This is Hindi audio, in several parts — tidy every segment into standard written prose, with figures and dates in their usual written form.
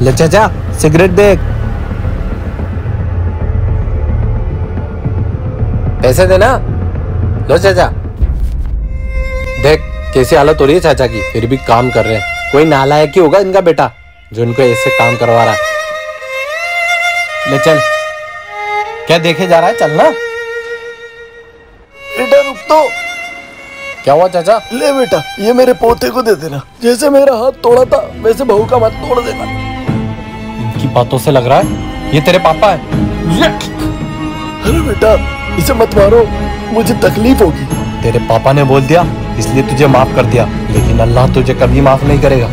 ले चाचा सिगरेट देख, पैसे देना। लो चाचा, देख कैसी हालत हो रही है चाचा की, फिर भी काम कर रहे हैं। कोई नालायक ही होगा इनका बेटा जो इनको ऐसे काम करवा रहा है। ले चल, क्या देखे जा रहा है, चलना। बेटा रुक तो। क्या हुआ चाचा? ले बेटा, ये मेरे पोते को दे देना। जैसे मेरा हाथ तोड़ा था वैसे बहू का हाथ तोड़ देना। इनकी बातों से लग रहा है ये तेरे पापा है। अरे बेटा इसे मत मारो, मुझे तकलीफ होगी। तेरे पापा ने बोल दिया इसलिए तुझे माफ कर दिया, लेकिन अल्लाह तुझे कभी माफ नहीं करेगा।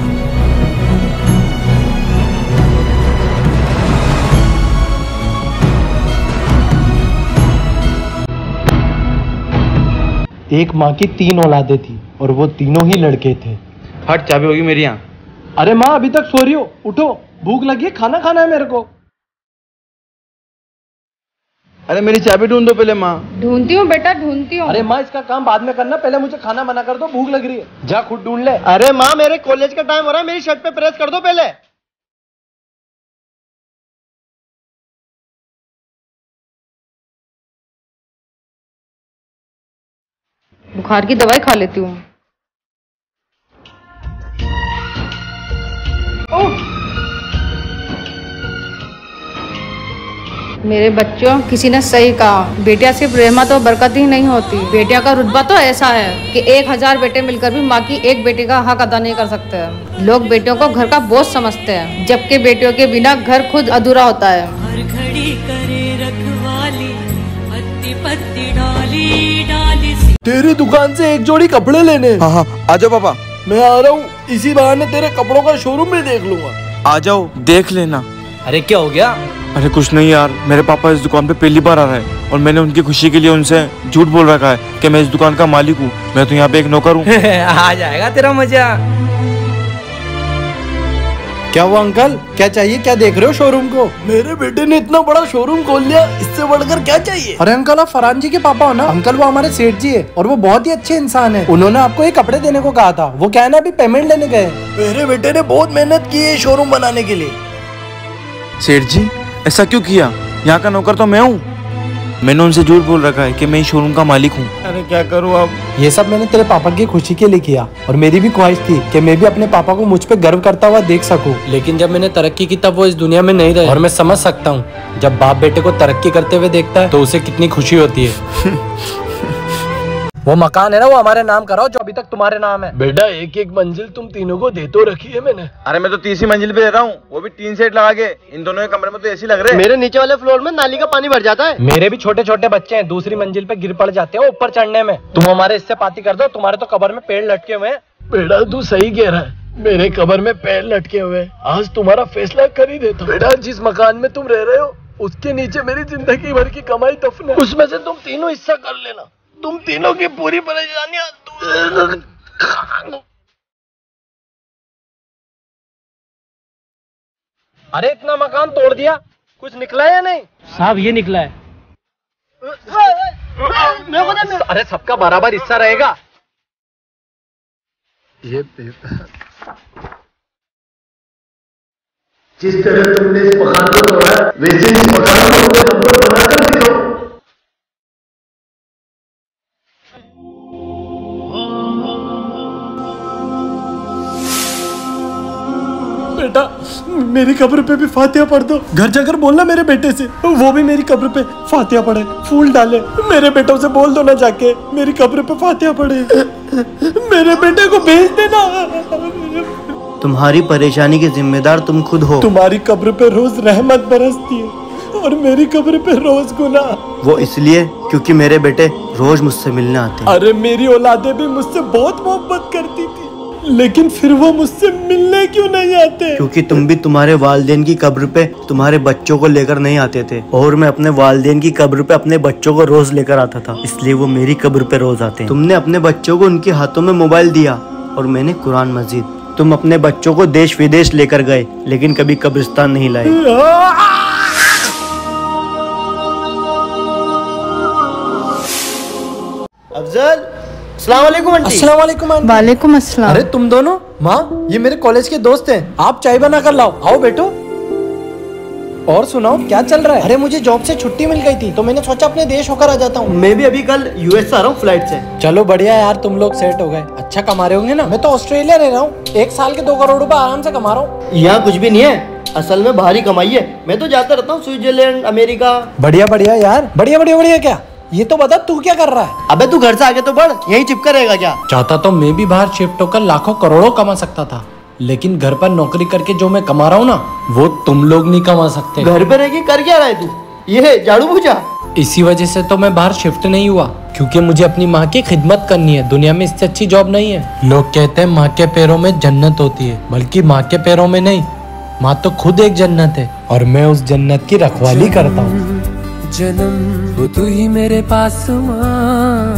एक माँ की 3 औलादें थी और वो तीनों ही लड़के थे। हट, चाबी होगी मेरी यहाँ। अरे माँ अभी तक सो रही हो, उठो, भूख लगी है, खाना खाना है मेरे को। अरे मेरी चाबी ढूंढ दो पहले माँ। ढूंढती हूँ बेटा, ढूंढती हूँ। अरे माँ इसका काम बाद में करना, पहले मुझे खाना बना कर दो, भूख लग रही है। जा खुद ढूंढ ले। अरे माँ मेरे कॉलेज का टाइम हो रहा है, मेरी शर्ट पे प्रेस कर दो पहले। बुखार की दवाई खा लेती हूँ। मेरे बच्चों, किसी ने सही कहा, बेटियां सिर्फ रहमत और बरकत ही नहीं होती, बेटियां का रुतबा तो ऐसा है कि 1000 बेटे मिलकर भी माँ की एक बेटी का हक अदा नहीं कर सकते हैं। लोग बेटियों को घर का बोझ समझते हैं, जबकि बेटियों के बिना घर खुद अधूरा होता है। हर घड़ी करे रखवाली, पत्ती पत्ती डाली डाली। तेरी दुकान से एक जोड़ी कपड़े लेने। हाँ हाँ आ जाओ पापा। मैं आ रहा हूँ, इसी बहाने तेरे कपड़ों का शोरूम भी देख लूंगा। आ जाओ देख लेना। अरे क्या हो गया? अरे कुछ नहीं यार, मेरे पापा इस दुकान पे पहली बार आ रहे हैं और मैंने उनकी खुशी के लिए उनसे झूठ बोल रखा है कि मैं इस दुकान का मालिक हूँ, मैं तो यहाँ पे एक नौकर हूँ। आ जाएगा तेरा मजा। क्या हुआ अंकल, क्या चाहिए, क्या देख रहे हो शोरूम को? मेरे बेटे ने इतना बड़ा शोरूम खोल लिया, इससे बढ़कर क्या चाहिए? अरे अंकल आप फरहान जी के पापा हो ना? अंकल वो हमारे सेठ जी है और वो बहुत ही अच्छे इंसान है। उन्होंने आपको ये कपड़े देने को कहा था, वो क्या है ना अभी पेमेंट लेने गए। मेरे बेटे ने बहुत मेहनत की है शोरूम बनाने के लिए। सेठ जी ऐसा क्यों किया? यहाँ का नौकर तो मैं हूँ। मैंने उनसे झूठ बोल रखा है कि मैं इस शोरूम का मालिक हूँ। अरे क्या करूँ अब? ये सब मैंने तेरे पापा की खुशी के लिए किया और मेरी भी ख्वाहिश थी कि मैं भी अपने पापा को मुझ पे गर्व करता हुआ देख सकूं। लेकिन जब मैंने तरक्की की तब वो इस दुनिया में नहीं रहे और मैं समझ सकता हूँ जब बाप बेटे को तरक्की करते हुए देखता है तो उसे कितनी खुशी होती है। वो मकान है ना, वो हमारे नाम कराओ जो अभी तक तुम्हारे नाम है। बेटा एक एक मंजिल तुम तीनों को दे तो रखी है मैंने। अरे मैं तो 30वीं मंजिल पे रह रहा हूँ, वो भी 3 सेट लगा के। इन दोनों के कमरे में तो एसी लग रहे हैं। मेरे नीचे वाले फ्लोर में नाली का पानी भर जाता है। मेरे भी छोटे छोटे बच्चे हैं, दूसरी मंजिल पे गिर पड़ जाते हैं ऊपर चढ़ने में। तुम हमारे इससे पाती कर दो, तुम्हारे तो कब्र में पेड़ लटके हुए हैं। बेटा तू सही कह रहा है, मेरे कब्र में पैर लटके हुए। आज तुम्हारा फैसला कर ही देता हूं। बेटा जिस मकान में तुम रह रहे हो उसके नीचे मेरी जिंदगी भर की कमाई दफन है, उसमें से तुम तीनों हिस्सा कर लेना। तुम तीनों की पूरी परेशानियां अरे इतना मकान तोड़ दिया, कुछ निकला या नहीं? साहब ये निकला है। अरे सबका बराबर हिस्सा रहेगा। ये पेपर जिस तरह तुमने इस मकान को तोड़ा वैसे इस मकान को हमको बनाकर दिखाओ। बेटा मेरी कब्र पे भी फातिहा पढ़ दो। घर जाकर बोलना मेरे बेटे से, वो भी मेरी कब्र पे फातिहा पढ़े, फूल डाले। मेरे बेटों से बोल दो ना जाके मेरी कब्र पे फातिहा पढ़े। मेरे बेटे को भेज देना। तुम्हारी परेशानी के जिम्मेदार तुम खुद हो। तुम्हारी कब्र पे रोज रहमत बरसती है और मेरी कब्र पे रोज गुनाह। वो इसलिए क्योंकि मेरे बेटे रोज मुझसे मिलने आते हैं। अरे मेरी औलादे भी मुझसे बहुत मोहब्बत करती थी, लेकिन फिर वो मुझसे मिलने क्यों नहीं आते? क्योंकि तुम भी तुम्हारे वालिदैन की कब्र पे तुम्हारे बच्चों को लेकर नहीं आते थे और मैं अपने वालिदैन की कब्र पे अपने बच्चों को रोज लेकर आता था, इसलिए वो मेरी कब्र पे रोज आते हैं। तुमने अपने बच्चों को उनके हाथों में मोबाइल दिया और मैंने कुरान मस्जिद। तुम अपने बच्चों को देश विदेश लेकर गए लेकिन कभी कब्रिस्तान नहीं लाए। अफजल, अस्सलाम वालेकुम आंटी। अस्सलाम वालेकुम आंटी। वालेकुम अस्सलाम। अरे तुम दोनों, माँ, ये मेरे कॉलेज के दोस्त हैं। आप चाय बना कर लाओ। आओ बेटो। और सुनाओ, क्या चल रहा है? अरे मुझे जॉब से छुट्टी मिल गई थी तो मैंने सोचा अपने देश होकर आ जाता हूँ। मैं भी अभी कल यूएस से आ रहा हूँ फ्लाइट से। चलो बढ़िया यार, तुम लोग सेट हो गए। अच्छा कमा रहे होंगे ना? मैं तो ऑस्ट्रेलिया रह रहा हूँ, 1 साल के 2 करोड़ रुपए आराम से कमा रहा हूँ। यहाँ कुछ भी नहीं है, असल में बाहर ही कमाई है। मैं तो जाता रहता हूँ स्विट्जरलैंड, अमेरिका। बढ़िया बढ़िया यार, बढ़िया बढ़िया बढ़िया। क्या ये तो बता, तू क्या कर रहा है? अबे तू घर से आगे तो बढ़, यहीं चिपका रहेगा क्या? चाहता तो मैं भी बाहर शिफ्ट होकर लाखों करोड़ों कमा सकता था, लेकिन घर पर नौकरी करके जो मैं कमा रहा हूँ ना, वो तुम लोग नहीं कमा सकते। घर पे रह के कर क्या रहा है तू? ये झाड़ू पोछा? इसी वजह से तो मैं बाहर शिफ्ट नहीं हुआ, क्योंकि मुझे अपनी माँ की खिदमत करनी है। दुनिया में इससे अच्छी जॉब नहीं है। लोग कहते हैं माँ के पैरों में जन्नत होती है, बल्कि माँ के पैरों में नहीं, माँ तो खुद एक जन्नत है, और मैं उस जन्नत की रखवाली करता हूँ। जन्म वो तू ही मेरे पास माँ।